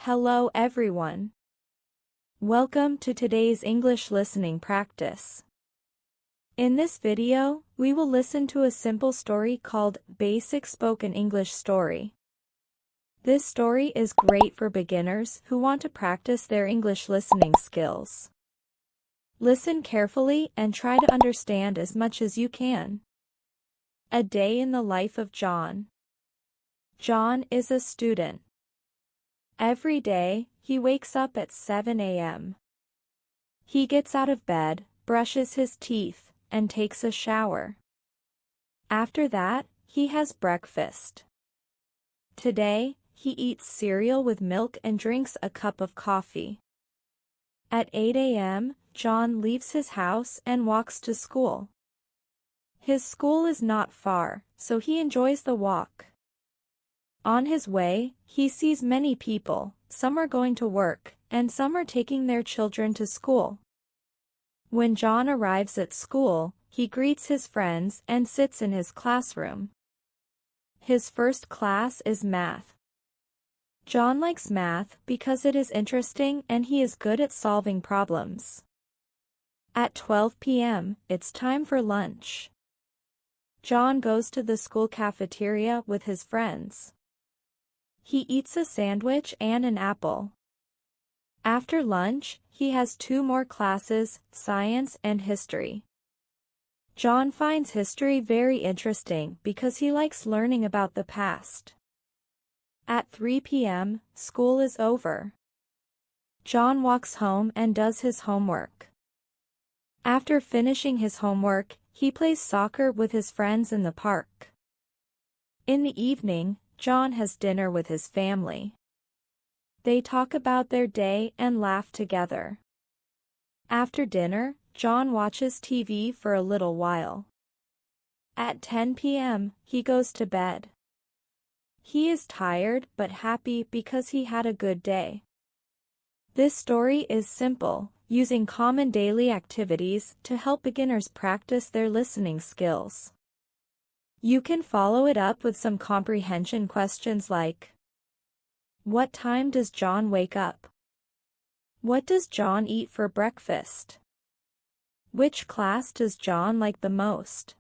Hello everyone. Welcome to today's English listening practice. In this video, we will listen to a simple story called Basic Spoken English Story. This story is great for beginners who want to practice their English listening skills. Listen carefully and try to understand as much as you can. A day in the life of John. John is a student. Every day, he wakes up at 7 a.m. He gets out of bed, brushes his teeth, and takes a shower. After that, he has breakfast. Today, he eats cereal with milk and drinks a cup of coffee. At 8 a.m., John leaves his house and walks to school. His school is not far, so he enjoys the walk. On his way, he sees many people, some are going to work, and some are taking their children to school. When John arrives at school, he greets his friends and sits in his classroom. His first class is math. John likes math because it is interesting and he is good at solving problems. At 12 p.m., it's time for lunch. John goes to the school cafeteria with his friends. He eats a sandwich and an apple. After lunch, he has 2 more classes, science and history. John finds history very interesting because he likes learning about the past. At 3 p.m., school is over. John walks home and does his homework. After finishing his homework, he plays soccer with his friends in the park. In the evening, John has dinner with his family. They talk about their day and laugh together. After dinner, John watches TV for a little while. At 10 p.m., he goes to bed. He is tired but happy because he had a good day. This story is simple, using common daily activities to help beginners practice their listening skills. You can follow it up with some comprehension questions like: what time does John wake up? What does John eat for breakfast? Which class does John like the most?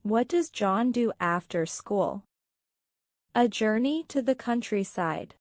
What does John do after school? A journey to the countryside.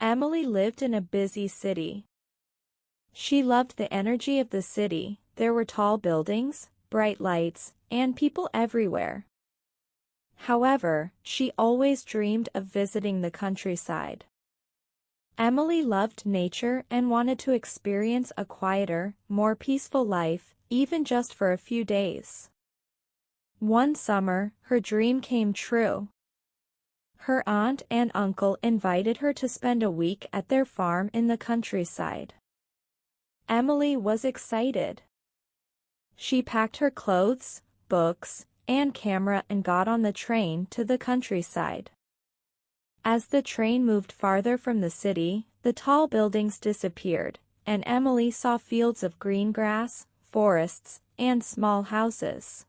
Emily lived in a busy city. She loved the energy of the city. There were tall buildings, bright lights, and people everywhere. However, she always dreamed of visiting the countryside. Emily loved nature and wanted to experience a quieter, more peaceful life, even just for a few days. One summer, her dream came true. Her aunt and uncle invited her to spend a week at their farm in the countryside. Emily was excited. She packed her clothes, books, and camera and got on the train to the countryside. As the train moved farther from the city, the tall buildings disappeared, and Emily saw fields of green grass, forests, and small houses.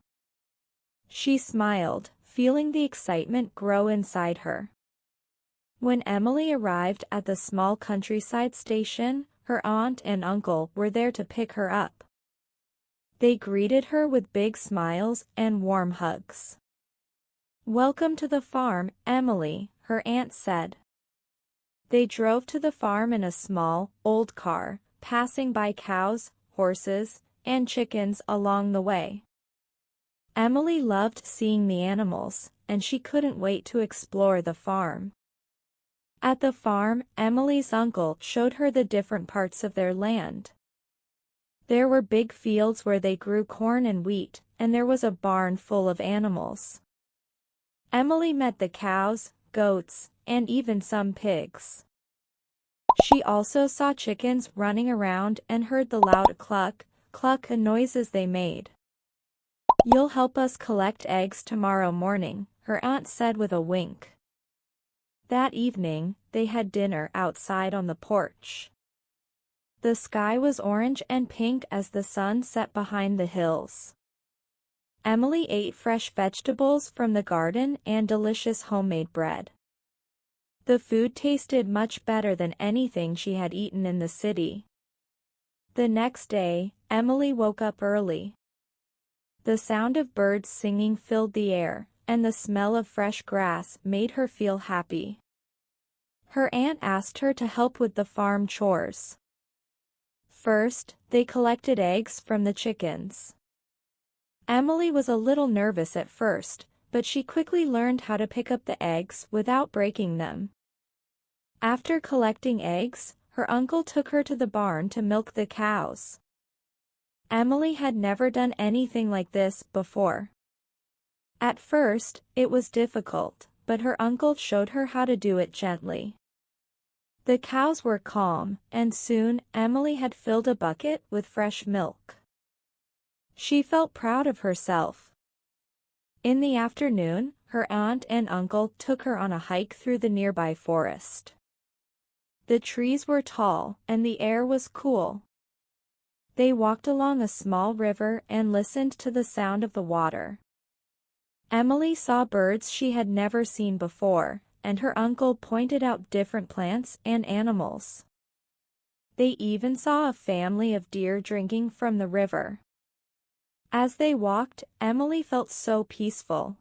She smiled, feeling the excitement grow inside her. When Emily arrived at the small countryside station, her aunt and uncle were there to pick her up. They greeted her with big smiles and warm hugs. "Welcome to the farm, Emily," her aunt said. They drove to the farm in a small, old car, passing by cows, horses, and chickens along the way. Emily loved seeing the animals, and she couldn't wait to explore the farm. At the farm, Emily's uncle showed her the different parts of their land. There were big fields where they grew corn and wheat, and there was a barn full of animals. Emily met the cows, goats, and even some pigs. She also saw chickens running around and heard the loud cluck, cluck noises they made. "You'll help us collect eggs tomorrow morning," her aunt said with a wink. That evening, they had dinner outside on the porch. The sky was orange and pink as the sun set behind the hills. Emily ate fresh vegetables from the garden and delicious homemade bread. The food tasted much better than anything she had eaten in the city. The next day, Emily woke up early. The sound of birds singing filled the air, and the smell of fresh grass made her feel happy. Her aunt asked her to help with the farm chores. First, they collected eggs from the chickens. Emily was a little nervous at first, but she quickly learned how to pick up the eggs without breaking them. After collecting eggs, her uncle took her to the barn to milk the cows. Emily had never done anything like this before. At first, it was difficult, but her uncle showed her how to do it gently. The cows were calm, and soon Emily had filled a bucket with fresh milk. She felt proud of herself. In the afternoon, her aunt and uncle took her on a hike through the nearby forest. The trees were tall, and the air was cool. They walked along a small river and listened to the sound of the water. Emily saw birds she had never seen before, and her uncle pointed out different plants and animals. They even saw a family of deer drinking from the river. As they walked, Emily felt so peaceful.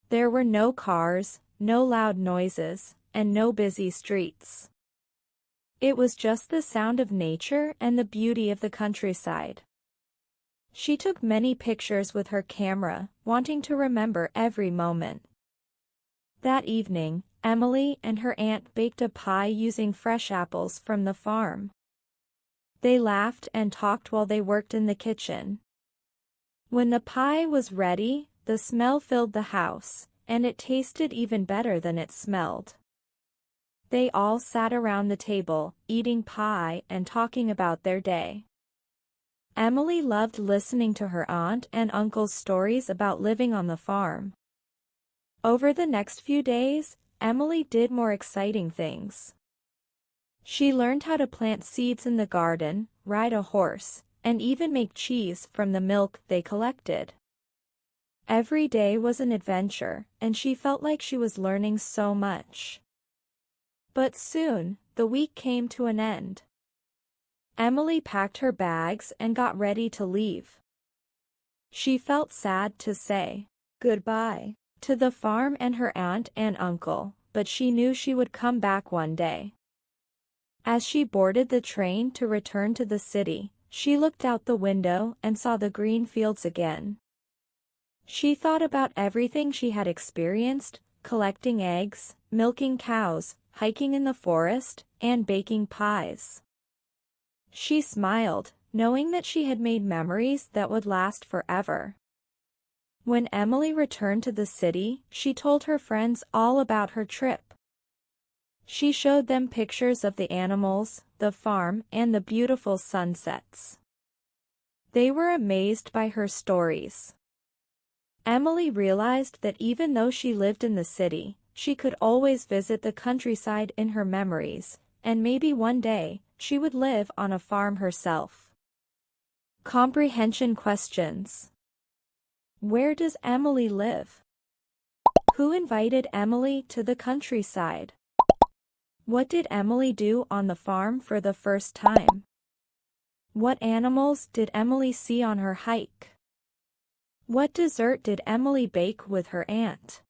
There were no cars, no loud noises, and no busy streets. It was just the sound of nature and the beauty of the countryside. She took many pictures with her camera, wanting to remember every moment. That evening, Emily and her aunt baked a pie using fresh apples from the farm. They laughed and talked while they worked in the kitchen. When the pie was ready, the smell filled the house, and it tasted even better than it smelled. They all sat around the table, eating pie and talking about their day. Emily loved listening to her aunt and uncle's stories about living on the farm. Over the next few days, Emily did more exciting things. She learned how to plant seeds in the garden, ride a horse, and even make cheese from the milk they collected. Every day was an adventure, and she felt like she was learning so much. But soon, the week came to an end. Emily packed her bags and got ready to leave. She felt sad to say goodbye to the farm and her aunt and uncle, but she knew she would come back one day. As she boarded the train to return to the city, she looked out the window and saw the green fields again. She thought about everything she had experienced, collecting eggs, milking cows, hiking in the forest, and baking pies. She smiled, knowing that she had made memories that would last forever. When Emily returned to the city, she told her friends all about her trip. She showed them pictures of the animals, the farm, and the beautiful sunsets. They were amazed by her stories. Emily realized that even though she lived in the city, she could always visit the countryside in her memories, and maybe one day, she would live on a farm herself. Comprehension questions. Where does Emily live? Who invited Emily to the countryside? What did Emily do on the farm for the first time? What animals did Emily see on her hike? What dessert did Emily bake with her aunt?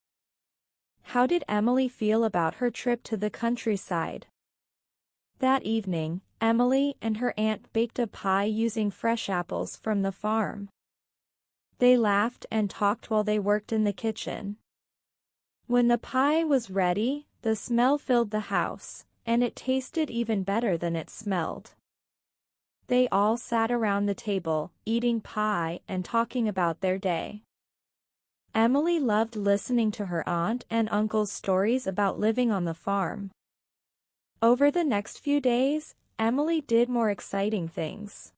How did Emily feel about her trip to the countryside? That evening, Emily and her aunt baked a pie using fresh apples from the farm. They laughed and talked while they worked in the kitchen. When the pie was ready, the smell filled the house, and it tasted even better than it smelled. They all sat around the table, eating pie and talking about their day. Emily loved listening to her aunt and uncle's stories about living on the farm. Over the next few days, Emily did more exciting things.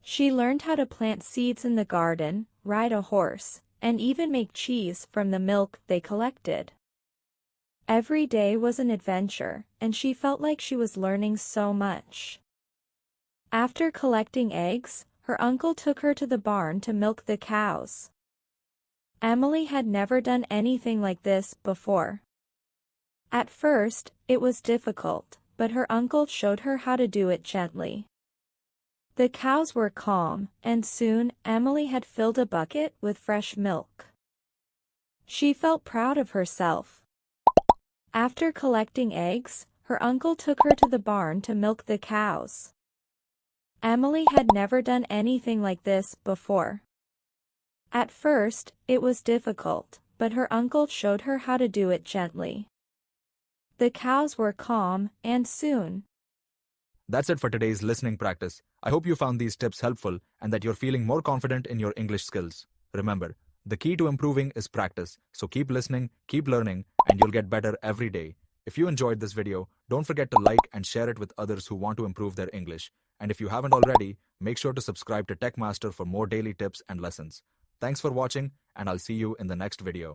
She learned how to plant seeds in the garden, ride a horse, and even make cheese from the milk they collected. Every day was an adventure, and she felt like she was learning so much. After collecting eggs, her uncle took her to the barn to milk the cows. Emily had never done anything like this before. At first, it was difficult, but her uncle showed her how to do it gently. The cows were calm, and soon Emily had filled a bucket with fresh milk. She felt proud of herself. After collecting eggs, her uncle took her to the barn to milk the cows. Emily had never done anything like this before. At first, it was difficult, but her uncle showed her how to do it gently. The cows were calm, and soon. That's it for today's listening practice. I hope you found these tips helpful and that you're feeling more confident in your English skills. Remember, the key to improving is practice, so keep listening, keep learning, and you'll get better every day. If you enjoyed this video, don't forget to like and share it with others who want to improve their English. And if you haven't already, make sure to subscribe to TechMaster for more daily tips and lessons. Thanks for watching, and I'll see you in the next video.